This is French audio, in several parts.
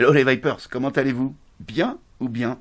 Hello les Vipers, comment allez-vous? Bien ou bien?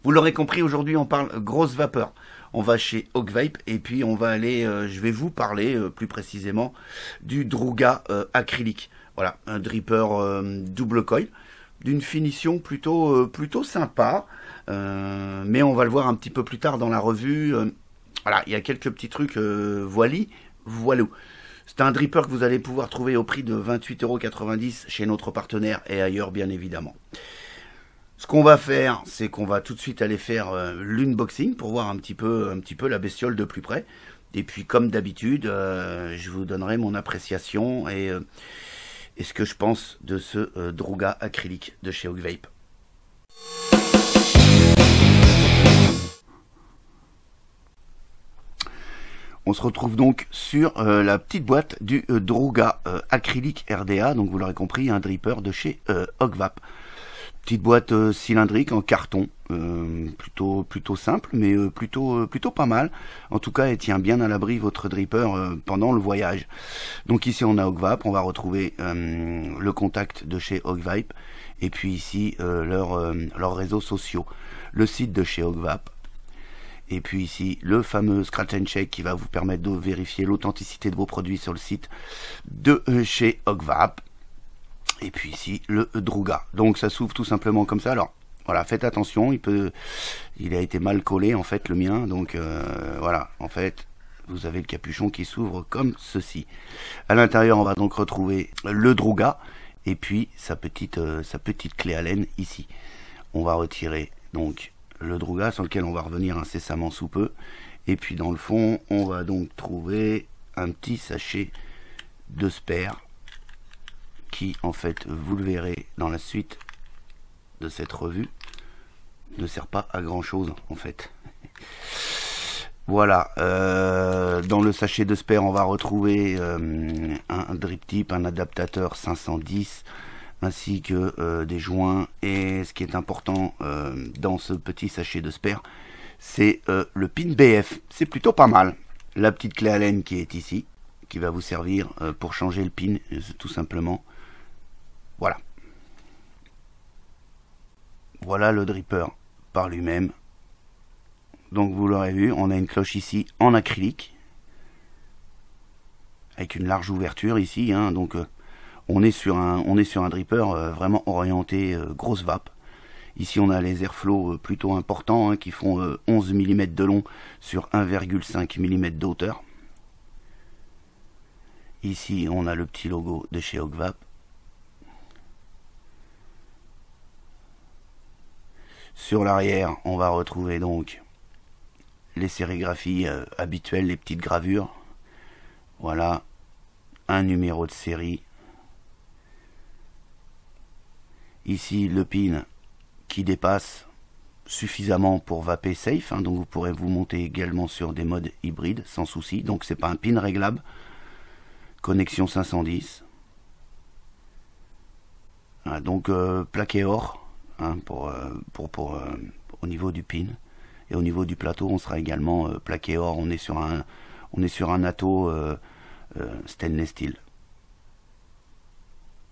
Vous l'aurez compris, aujourd'hui on parle grosse vapeur. On va chez Hawkvape et puis on va aller, je vais vous parler plus précisément du Druga acrylique. Voilà, un dripper double coil d'une finition plutôt sympa, mais on va le voir un petit peu plus tard dans la revue. Voilà, il y a quelques petits trucs voilou. C'est un dripper que vous allez pouvoir trouver au prix de 28,90 € chez notre partenaire et ailleurs bien évidemment. Ce qu'on va faire, c'est qu'on va tout de suite aller faire l'unboxing pour voir un petit peu la bestiole de plus près. Et puis comme d'habitude, je vous donnerai mon appréciation et ce que je pense de ce Druga acrylique de chez Hawkvape. On se retrouve donc sur la petite boîte du Druga acrylique RDA, donc vous l'aurez compris, un dripper de chez Hawkvape. Petite boîte cylindrique en carton, plutôt simple, mais plutôt pas mal. En tout cas, elle tient bien à l'abri votre dripper pendant le voyage. Donc ici, on a Hawkvape, on va retrouver le contact de chez Hawkvape, et puis ici, leurs réseaux sociaux, le site de chez Hawkvape, et puis ici, le fameux Scratch and Check qui va vous permettre de vérifier l'authenticité de vos produits sur le site de chez Hawkvape. Et puis ici, le Druga. Donc ça s'ouvre tout simplement comme ça. Alors, voilà, faites attention, il a été mal collé, en fait, le mien. Donc, voilà, en fait, vous avez le capuchon qui s'ouvre comme ceci. À l'intérieur, on va donc retrouver le Druga. Et puis, sa petite clé Allen ici. On va retirer, donc, le Druga, sur lequel on va revenir incessamment sous peu. Et puis, dans le fond, on va donc trouver un petit sachet de spare, qui en fait, vous le verrez dans la suite de cette revue, ne sert pas à grand chose en fait. Voilà, dans le sachet de spare on va retrouver un drip tip, un adaptateur 510 ainsi que des joints, et ce qui est important dans ce petit sachet de spare, c'est le pin BF. C'est plutôt pas mal. La petite clé Allen qui est ici, qui va vous servir pour changer le pin tout simplement. Voilà. Voilà le dripper par lui-même. Donc vous l'aurez vu, on a une cloche ici en acrylique, avec une large ouverture ici, hein, donc on est sur un dripper vraiment orienté grosse vape. Ici on a les airflows plutôt importants, hein, qui font 11 mm de long sur 1,5 mm de hauteur. Ici on a le petit logo de chez Hawkvape. Sur l'arrière, on va retrouver donc les sérigraphies habituelles, les petites gravures. Voilà, un numéro de série. Ici, le pin qui dépasse suffisamment pour vaper safe, hein, donc vous pourrez vous monter également sur des modes hybrides sans souci. Donc c'est pas un pin réglable. Connexion 510. Voilà, donc plaqué or. Hein, au niveau du pin, et au niveau du plateau on sera également plaqué or. On est sur un atto stainless steel.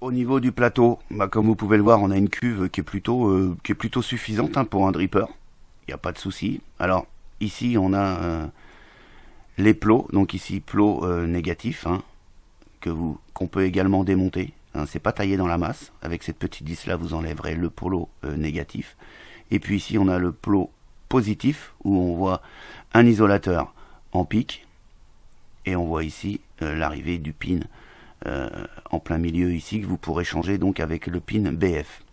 Au niveau du plateau, comme vous pouvez le voir, on a une cuve qui est plutôt suffisante, hein, pour un dripper. Il n'y a pas de souci. Alors ici on a les plots, donc ici plots négatifs, hein, qu'on peut également démonter. Hein, c'est pas taillé dans la masse. Avec cette petite vis là, vous enlèverez le plot négatif. Et puis ici, on a le plot positif où on voit un isolateur en pic. Et on voit ici l'arrivée du pin en plein milieu ici, que vous pourrez changer donc avec le pin BF.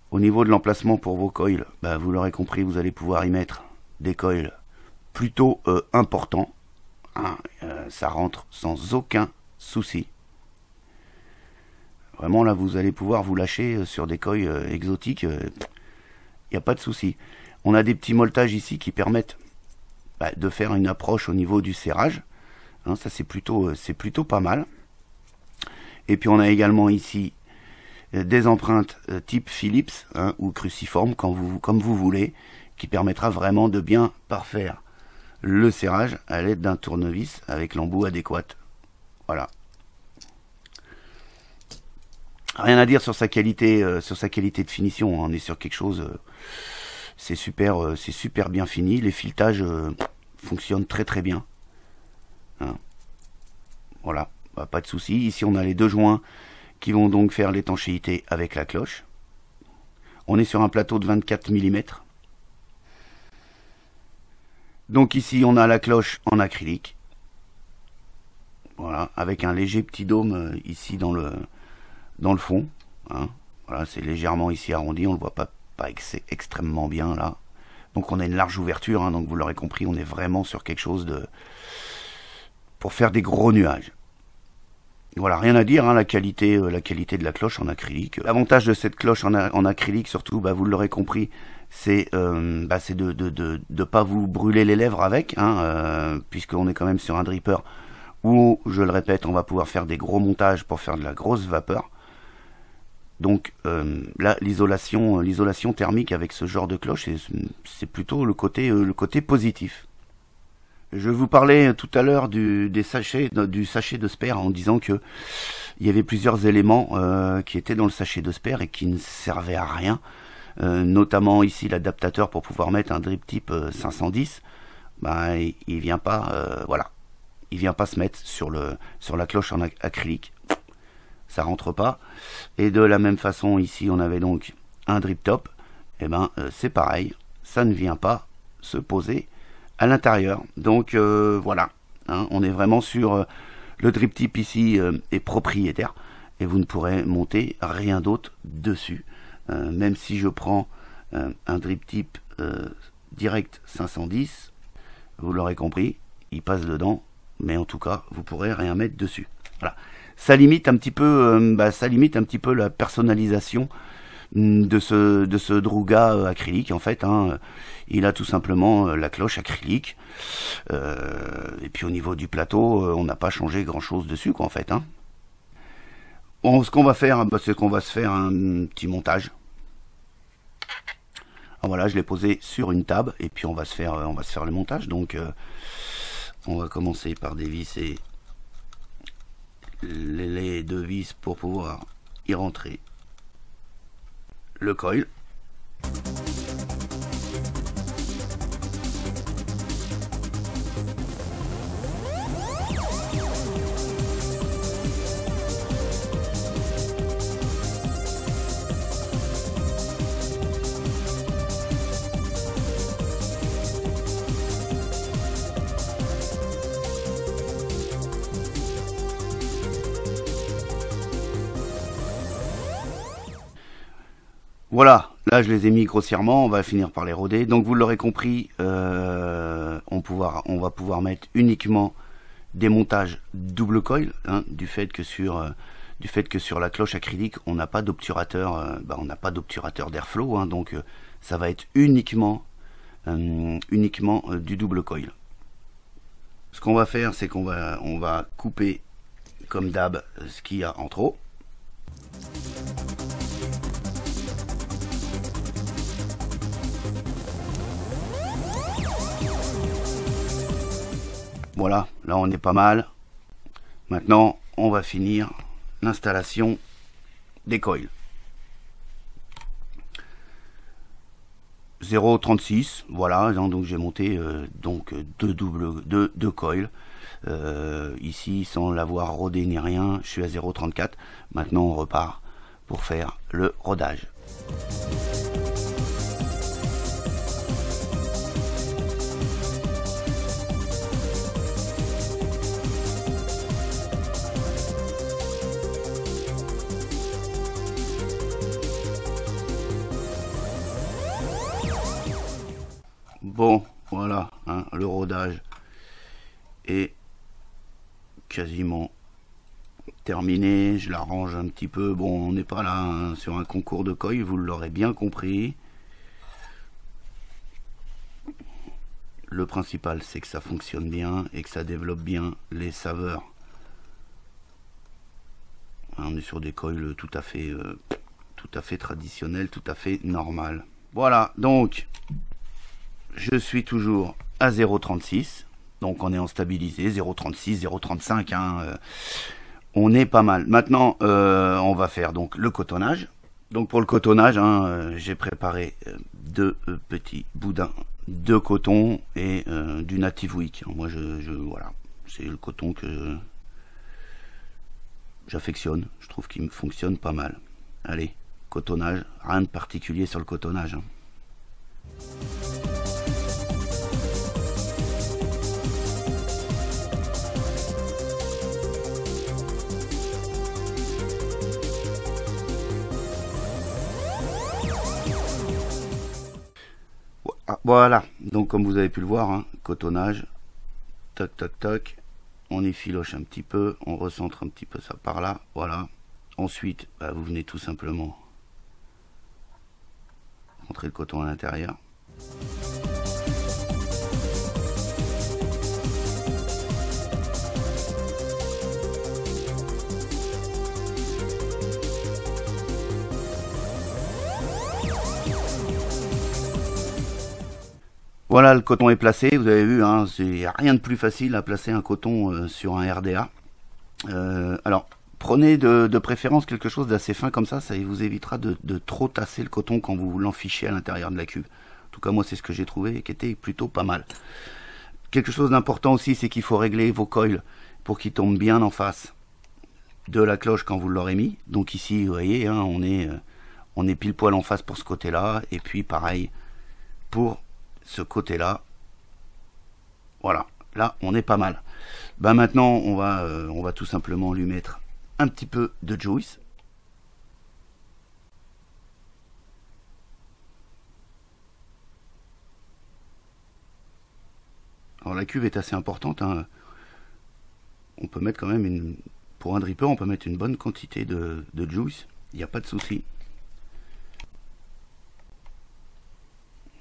Au niveau de l'emplacement pour vos coils, vous l'aurez compris, vous allez pouvoir y mettre des coils plutôt importants. Hein, ça rentre sans aucun souci. Vraiment là vous allez pouvoir vous lâcher sur des coils exotiques, il n'y a pas de souci. On a des petits moltages ici qui permettent de faire une approche au niveau du serrage, hein, ça c'est plutôt pas mal. Et puis on a également ici des empreintes type Phillips, hein, ou cruciforme comme vous voulez, qui permettra vraiment de bien parfaire le serrage à l'aide d'un tournevis avec l'embout adéquat. Voilà. Rien à dire sur sa qualité de finition. On est sur quelque chose, c'est super bien fini. Les filetages fonctionnent très très bien. Hein. Voilà, bah, pas de souci. Ici on a les deux joints qui vont donc faire l'étanchéité avec la cloche. On est sur un plateau de 24 mm. Donc ici on a la cloche en acrylique. Voilà, avec un léger petit dôme ici dans le fond. Hein. Voilà, c'est légèrement ici arrondi, on le voit pas extrêmement bien là. Donc on a une large ouverture, hein, donc vous l'aurez compris, on est vraiment sur quelque chose de... pour faire des gros nuages. Voilà, rien à dire, hein, la qualité de la cloche en acrylique. L'avantage de cette cloche en acrylique, surtout, bah, vous l'aurez compris, c'est de pas vous brûler les lèvres avec, hein, puisqu'on est quand même sur un dripper où, je le répète, on va pouvoir faire des gros montages pour faire de la grosse vapeur. Donc là, l'isolation thermique avec ce genre de cloche, c'est plutôt le côté positif. Je vous parlais tout à l'heure du sachet de spare en disant que il y avait plusieurs éléments qui étaient dans le sachet de spare et qui ne servaient à rien, notamment ici l'adaptateur pour pouvoir mettre un drip type 510. Ben, il vient pas, voilà, il vient pas se mettre sur la cloche en acrylique. Ça rentre pas. Et de la même façon, ici on avait donc un drip top. Et ben c'est pareil, ça ne vient pas se poser à l'intérieur. Donc voilà, hein, on est vraiment sur le drip tip ici est propriétaire et vous ne pourrez monter rien d'autre dessus. Même si je prends un drip tip direct 510, vous l'aurez compris, il passe dedans, mais en tout cas vous pourrez rien mettre dessus. Voilà. Ça limite un petit peu, la personnalisation de ce Druga acrylique en fait. Hein. Il a tout simplement la cloche acrylique et puis au niveau du plateau, on n'a pas changé grand chose dessus quoi en fait. Hein. Bon, ce qu'on va faire, bah, c'est qu'on va se faire un petit montage. Alors voilà, je l'ai posé sur une table et puis on va se faire le montage. Donc on va commencer par dévisser les deux vis pour pouvoir y rentrer le coil. Voilà, là je les ai mis grossièrement, on va finir par les roder. Donc vous l'aurez compris, on va pouvoir mettre uniquement des montages double coil, hein, du fait que sur la cloche acrylique on n'a pas d'obturateur, d'airflow, hein, donc ça va être uniquement du double coil. Ce qu'on va faire, c'est qu'on va couper comme d'hab ce qu'il y a en trop. Voilà, là on est pas mal. Maintenant, on va finir l'installation des coils. 0,36, voilà, donc j'ai monté deux coils. Ici, sans l'avoir rodé ni rien, je suis à 0,34. Maintenant, on repart pour faire le rodage. Bon, voilà, hein, le rodage est quasiment terminé. Je l'arrange un petit peu. Bon, on n'est pas là hein, sur un concours de coil, vous l'aurez bien compris. Le principal, c'est que ça fonctionne bien et que ça développe bien les saveurs. On est sur des coils tout à fait traditionnels, tout à fait normal. Voilà, donc je suis toujours à 0,36, donc on est en stabilisé, 0,36, 0,35, hein, On est pas mal. Maintenant, on va faire donc le cotonnage. Donc pour le cotonnage, hein, j'ai préparé deux petits boudins de coton et du Native Week. Moi, voilà, c'est le coton que j'affectionne. Je trouve qu'il me fonctionne pas mal. Allez, cotonnage. Rien de particulier sur le cotonnage, hein. Voilà, donc comme vous avez pu le voir, hein, cotonnage, toc toc toc, on effiloche un petit peu, on recentre un petit peu ça par là, voilà. Ensuite, bah, vous venez tout simplement rentrer le coton à l'intérieur. Voilà, le coton est placé, vous avez vu, hein, c'est rien de plus facile à placer un coton sur un RDA. Alors, prenez de préférence quelque chose d'assez fin comme ça vous évitera de trop tasser le coton quand vous l'enfichez à l'intérieur de la cuve. En tout cas, moi, c'est ce que j'ai trouvé et qui était plutôt pas mal. Quelque chose d'important aussi, c'est qu'il faut régler vos coils pour qu'ils tombent bien en face de la cloche quand vous l'aurez mis. Donc ici, vous voyez, hein, on est pile poil en face pour ce côté-là, et puis pareil pour ce côté-là. Voilà, là on est pas mal. Ben maintenant on va tout simplement lui mettre un petit peu de Joyce. Alors la cuve est assez importante, hein. On peut mettre quand même pour un dripper on peut mettre une bonne quantité de Joyce, il n'y a pas de souci.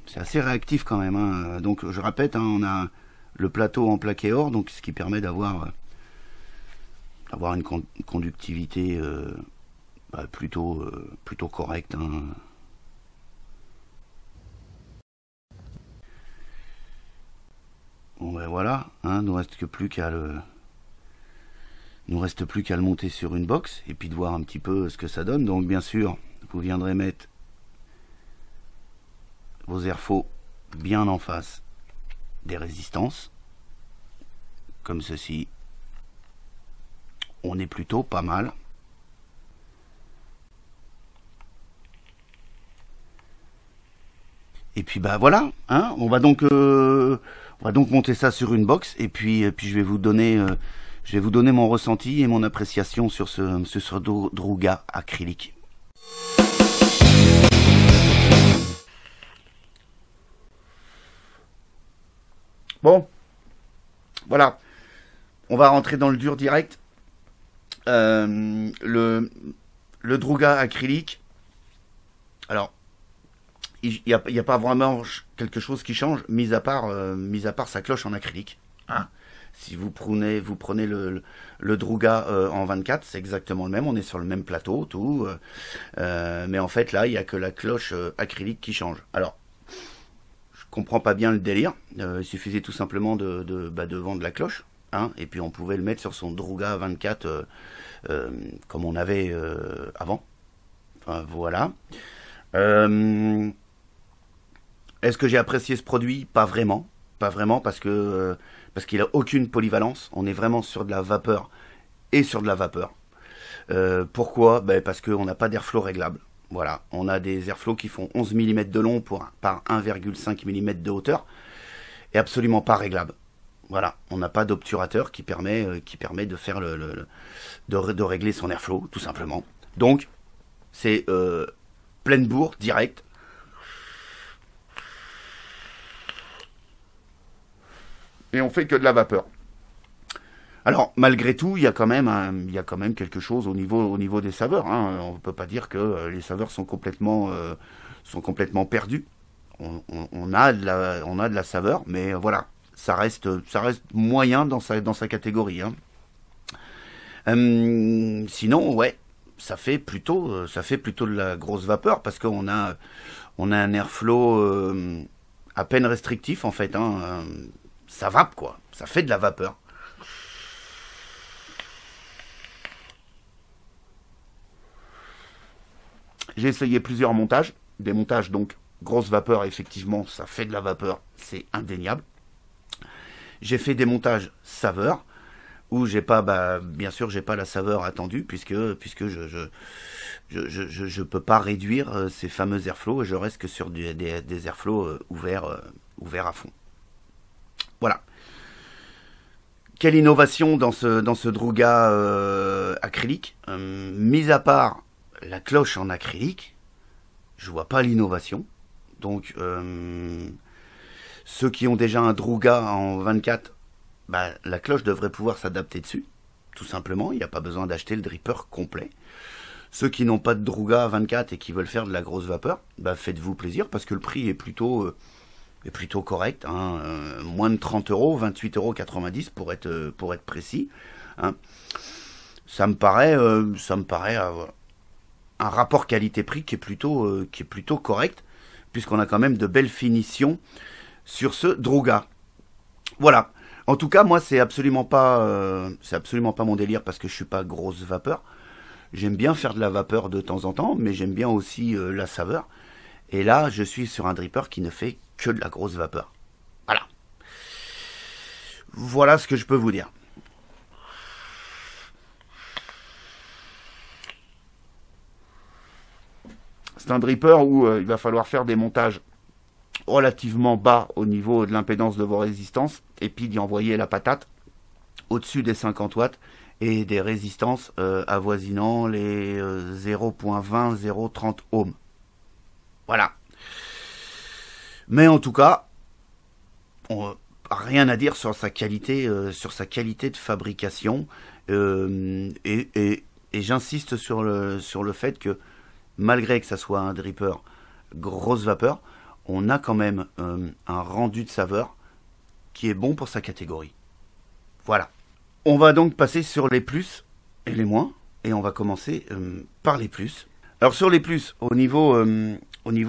C'est assez réactif quand même, hein. Donc je répète, hein, on a le plateau en plaqué or, donc ce qui permet d'avoir une conductivité plutôt correcte, hein. Bon ben voilà, hein, nous reste plus qu'à le monter sur une box et puis de voir un petit peu ce que ça donne. Donc bien sûr, vous viendrez mettre vos airfaux bien en face des résistances, comme ceci. On est plutôt pas mal. Et puis bah voilà, hein, on va donc monter ça sur une box et puis je vais vous donner mon ressenti et mon appréciation sur ce Druga acrylique. Bon, voilà, on va rentrer dans le dur direct. Le Druga acrylique, alors il n'y a pas vraiment quelque chose qui change, mis à part sa cloche en acrylique, hein. Si vous prenez le Druga en 24, c'est exactement le même, on est sur le même plateau, tout, mais en fait là il n'y a que la cloche acrylique qui change. Alors je comprends pas bien le délire, il suffisait tout simplement de vendre la cloche, hein, et puis on pouvait le mettre sur son Druga 24 comme on avait avant. Enfin, voilà. Est-ce que j'ai apprécié ce produit? Pas vraiment. Pas vraiment parce qu'il a aucune polyvalence. On est vraiment sur de la vapeur et sur de la vapeur. Pourquoi? Parce qu'on n'a pas d'airflow réglable. Voilà, on a des airflows qui font 11 mm de long par 1,5 mm de hauteur et absolument pas réglable. Voilà, on n'a pas d'obturateur qui permet de faire de régler son airflow, tout simplement. Donc, c'est pleine bourre, direct. Et on fait que de la vapeur. Alors, malgré tout, il y a quand même quelque chose au niveau des saveurs, hein. On ne peut pas dire que les saveurs sont complètement perdues. On a de la saveur, mais voilà, ça reste moyen dans sa catégorie, hein. Sinon, ouais, ça fait plutôt de la grosse vapeur parce qu'on a un airflow à peine restrictif en fait, hein. Ça vape quoi, ça fait de la vapeur. J'ai essayé plusieurs montages. Des montages donc grosse vapeur, effectivement, ça fait de la vapeur, c'est indéniable. J'ai fait des montages saveur, où j'ai pas, bien sûr, j'ai pas la saveur attendue, puisque je peux pas réduire ces fameux airflows, et je reste que sur des airflows ouverts à fond. Voilà. Quelle innovation dans ce Druga acrylique. Mis à part la cloche en acrylique, je vois pas l'innovation. Donc, ceux qui ont déjà un Druga en 24, la cloche devrait pouvoir s'adapter dessus, tout simplement. Il n'y a pas besoin d'acheter le dripper complet. Ceux qui n'ont pas de Druga 24 et qui veulent faire de la grosse vapeur, faites-vous plaisir parce que le prix est plutôt correct. Hein. Moins de 30 €, 28,90 € pour être précis. Hein. Ça me paraît un rapport qualité-prix qui est plutôt correct, puisqu'on a quand même de belles finitions sur ce Druga. Voilà. En tout cas, moi, c'est absolument pas mon délire parce que je suis pas grosse vapeur. J'aime bien faire de la vapeur de temps en temps, mais j'aime bien aussi la saveur. Et là, je suis sur un dripper qui ne fait que de la grosse vapeur. Voilà. Voilà ce que je peux vous dire. C'est un dripper où il va falloir faire des montages relativement bas au niveau de l'impédance de vos résistances et puis d'y envoyer la patate au-dessus des 50 watts et des résistances avoisinant les 0.20, 0.30 ohms. Voilà. Mais en tout cas, rien à dire sur sa qualité de fabrication et j'insiste sur le fait que malgré que ça soit un dripper grosse vapeur, on a quand même un rendu de saveur qui est bon pour sa catégorie. Voilà. On va donc passer sur les plus et les moins, et on va commencer par les plus. Alors sur les plus, au niveau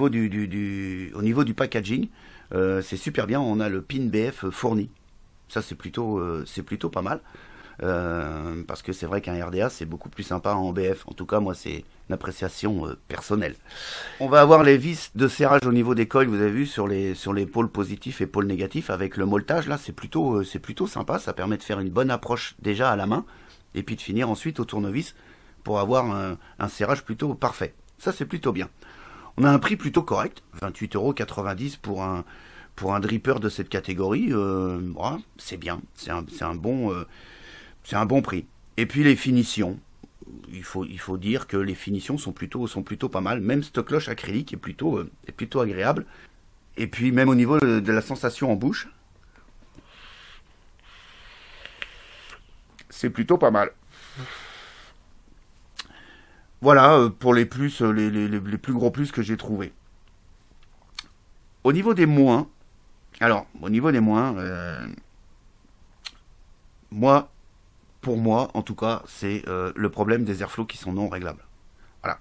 du packaging, c'est super bien, on a le pin BF fourni. Ça c'est plutôt pas mal. Parce que c'est vrai qu'un RDA c'est beaucoup plus sympa en BF. En tout cas, moi c'est une appréciation personnelle. On va avoir les vis de serrage au niveau des coils. Vous avez vu sur les pôles positifs et pôles négatifs avec le moltage là, c'est plutôt sympa. Ça permet de faire une bonne approche déjà à la main et puis de finir ensuite au tournevis pour avoir un serrage plutôt parfait. Ça c'est plutôt bien. On a un prix plutôt correct, 28,90 € pour un dripper de cette catégorie. Voilà, c'est bien, c'est un bon prix. Et puis les finitions, il faut dire que les finitions sont plutôt pas mal. Même cette cloche acrylique est plutôt agréable. Et puis même au niveau de la sensation en bouche, c'est plutôt pas mal. Voilà pour les plus, les plus gros plus que j'ai trouvés. Au niveau des moins, pour moi, en tout cas, c'est le problème des airflows qui sont non réglables. Voilà.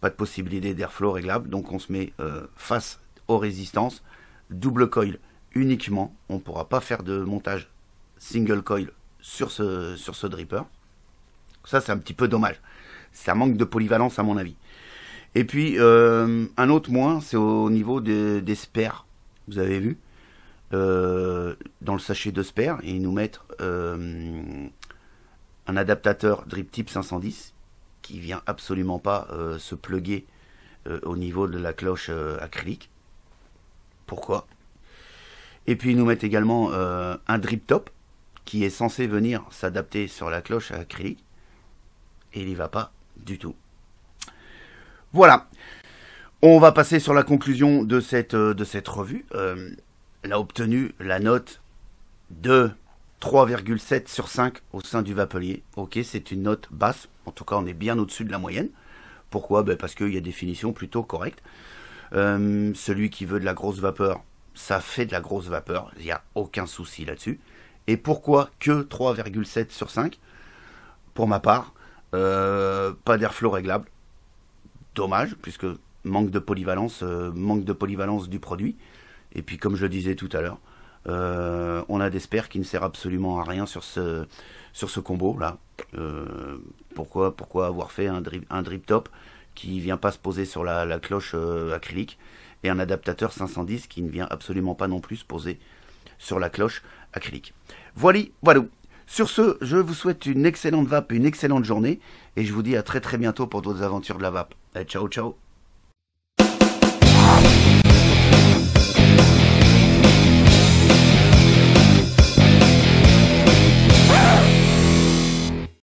Pas de possibilité d'airflow réglable, donc on se met face aux résistances. Double coil uniquement. On ne pourra pas faire de montage single coil sur ce dripper. Ça, c'est un petit peu dommage. Ça manque de polyvalence à mon avis. Et puis, un autre moins, c'est au niveau des spares. Vous avez vu dans le sachet de spares, ils nous mettent un adaptateur drip type 510 qui vient absolument pas se plugger au niveau de la cloche acrylique. Pourquoi? Et puis ils nous mettent également un drip top qui est censé venir s'adapter sur la cloche acrylique et il n'y va pas du tout. Voilà. On va passer sur la conclusion de cette revue. Elle a obtenu la note de 3,7 sur 5 au sein du Vapelier. Ok, c'est une note basse. En tout cas, on est bien au-dessus de la moyenne. Pourquoi? Parce qu'il y a des finitions plutôt correctes. Celui qui veut de la grosse vapeur, ça fait de la grosse vapeur. Il n'y a aucun souci là-dessus. Et pourquoi que 3,7 sur 5? Pour ma part, pas d'airflow réglable. Dommage, puisque manque de polyvalence du produit. Et puis, comme je le disais tout à l'heure, on a des spares qui ne servent absolument à rien sur ce combo là. Pourquoi avoir fait un drip top qui vient pas se poser sur la cloche acrylique, et un adaptateur 510 qui ne vient absolument pas non plus se poser sur la cloche acrylique. Voilà. Sur ce, je vous souhaite une excellente vape, une excellente journée, et je vous dis à très très bientôt pour d'autres aventures de la vape. Allez, ciao ciao.